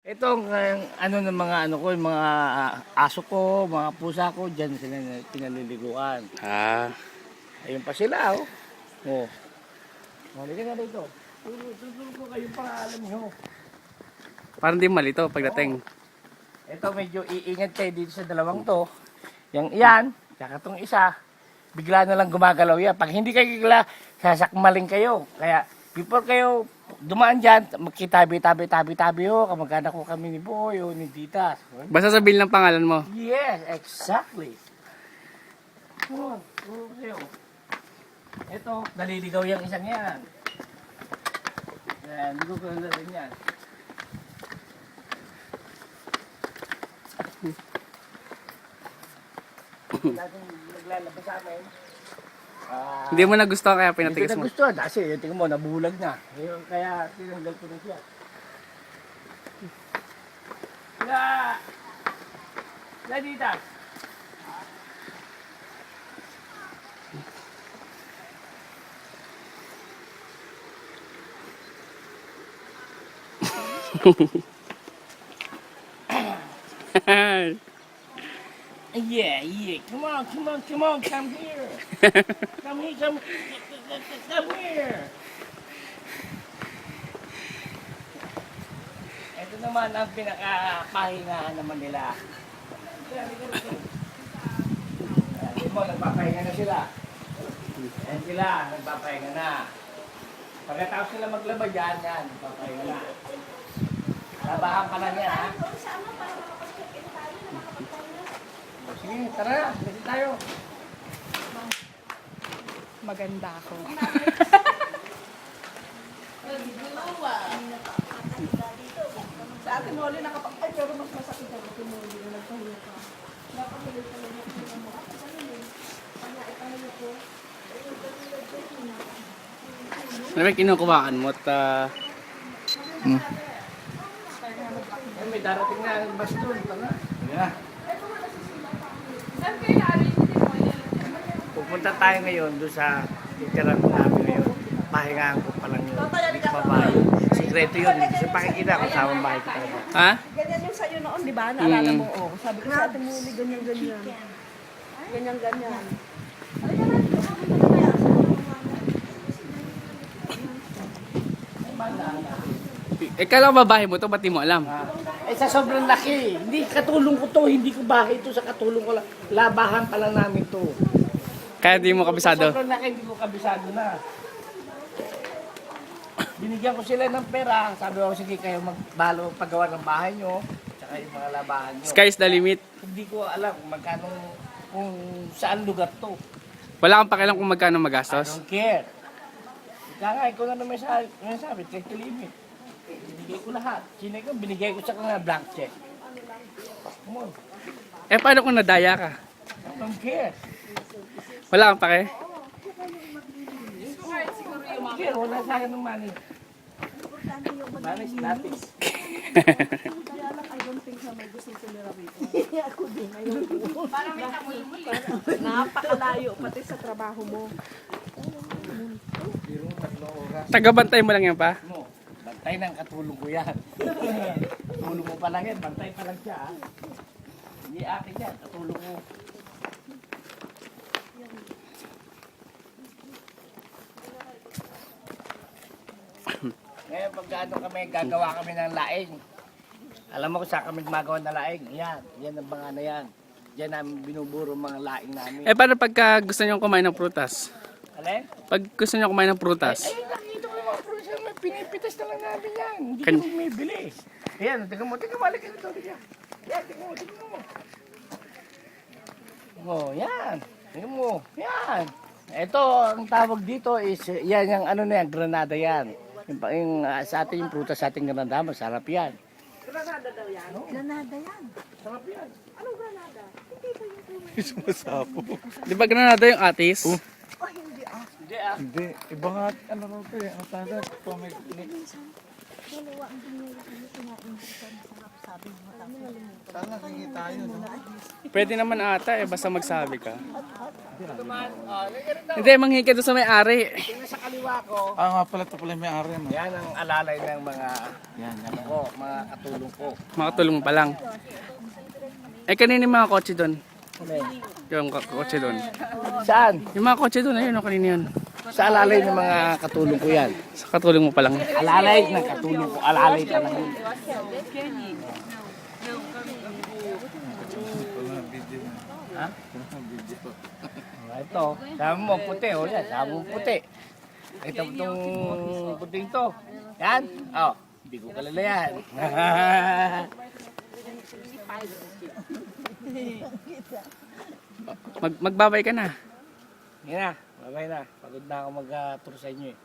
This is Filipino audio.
Itong ano ng mga ano ko, yung mga aso ko, mga pusa ko, diyan sila pinaliliguan. Ayun pa sila, oh. Oh. Halika na dito. Tutulog ko kayo para alam nyo. Parang di malito pagdating. Ito medyo iingat kayo dito sa dalawang to. Yang iyan, tsaka tong isa, bigla na lang gumagalaw yan. Pag hindi kayo bigla, sasakmaling kayo. Kaya before kayo dumaan dyan, magkitabi-tabi ho, kamag-anak ko kami ni Boy o ni Tita. Basta sabihin lang pangalan mo. Yes, exactly. Ito, naliligaw yung isang yan. Hindi ko na rin yan. Dating naglalabas sa amin. Hindi mo na gusto kaya Hindi pinatigas na mo. gusto. Kasi yung tingin mo, nabulag na. Kaya tinanggal ko na siya. La dita. Yeah. Come on, come here. Come here. Ito naman ang pinakapahingahan naman nila. Hindi mo, nagpapahinga na sila. Yan sila, nagpapahinga na. Pagkatapos sila maglaba dyan, nagpapahinga na. Labahan pa lang yan, ha? Sige, tara na. Kasi tayo. Maganda ako. Sa atin huli nakapag-ay, pero mas masakit ako tumuli na nagpahinga ka. Napakahuli ka lang yung mo. Ako sa nila. Kanya ipahinga ko. Ano ba kinukuhaan mo? May darating na ang baston. Tara. Yeah. Saan kayo na-arrange mo yan? Pupunta tayo ngayon doon sa titirahan namin ngayon. Pahingaan ko pa lang yun. Hindi ko papayo. Sikreto yun. Hindi ko pakikita kung saan bahay ko talaga. Ha? Ganyan yung sa'yo noon, di ba? Naalala mo, oh. Sabi ko sa atin mo, ganyan-ganyan. Ganyan-ganyan. Kala ko babae mo to, ba't di mo alam? Sa sobrang laki. Hindi katulong ko to. Hindi ko bahay to sa katulong ko lang. Labahan pa lang namin to. Kaya di mo kabisado. Sa sobrang laki, hindi ko kabisado na. Binigyan ko sila ng pera. Sabi ko, sige kayo magbalo paggawa ng bahay nyo. Tsaka yung mga labahan nyo. Sky's the limit. Hindi ko alam magkano, kung saan lugar to. Wala kang pakialam kung magkano I magastos. don't care. Ika nga, ikaw na naman sabi, check the limit. Binigay ko lahat. Sino ko, binigay ko sa kanila blank check. Come on. Paano kung nadaya ka? I don't care. Wala kang pake? I don't care. Wala sa akin ng money. Money is nothing. Kaya lang, I don't think na may gustong tumira rito. Ako din, ayaw ko. Para may kamuli-muli. Napakalayo, pati sa trabaho mo. Biro mo 3 oras. Tagabantay mo lang yan pa? Mo, bantay ng katulong ko yan. Katulong mo pa lang yan, bantay pa lang siya. Hindi akin yan, katulong mo. Ngayon pag ano kami, gagawa kami ng laing. Alam mo kung saan kami gumagawa ng laing? Yan ang mga na yan. Diyan namin binuburo mga laing namin. Paano pagka gusto nyo kumain ng prutas? Alin? Pag gusto nyo kumain ng prutas? Ay, nakita ko yung mga producer, may pinipitas na lang namin yan. Hindi Kan- kami bumibili. Ayan, tingnan mo, balik ka nito. Yan, tingnan mo. Oh, yan. Tingnan mo, yan. Ito, ang tawag dito is, yan, yung ano na yan, granada yan. Sa atin yung prutas sa ating granada, masarap yan. Granada daw yan. Granada yan. Sarap yan. Anong granada? Hindi ba yung Di ba granada yung atis? Oh, hindi ah. Hindi ah. Hindi, iba nga, ano raw ito eh, ang tawag, pomegranate. Dalawa ang binili kami kinain ko sa sarap sabi mo. Saan nakikita yun? No? Pwede naman ata basta magsabi ka. Hot, hot. Ito naman, ganito. Hindi, manghingi ka doon sa may-ari. Tingnan sa kaliwa ko. Ah, nga pala, ito pala yung may-ari. No? Yan ang alalay ng mga, Yan, yan. ano ko, mga katulong ko. Makatulong pa lang. Eh, kanina yung mga kotse doon. Ano yun? Yung kotse doon. Saan? Yung mga kotse doon, ayun, kanina yun. Sa alalay ng mga katulong ko yan. Sa katulong mo pa lang. Alalay ng katulong ko. Alalay ka lang yun. Ha? Ito. Sabi mo, puti. O yan, sabi mo puti. Ito itong puting to. Yan. Oh, hindi ko kalala yan. Magbabay ka na. Yan na. Babay na. Pagod na ako mag-tour sa inyo eh.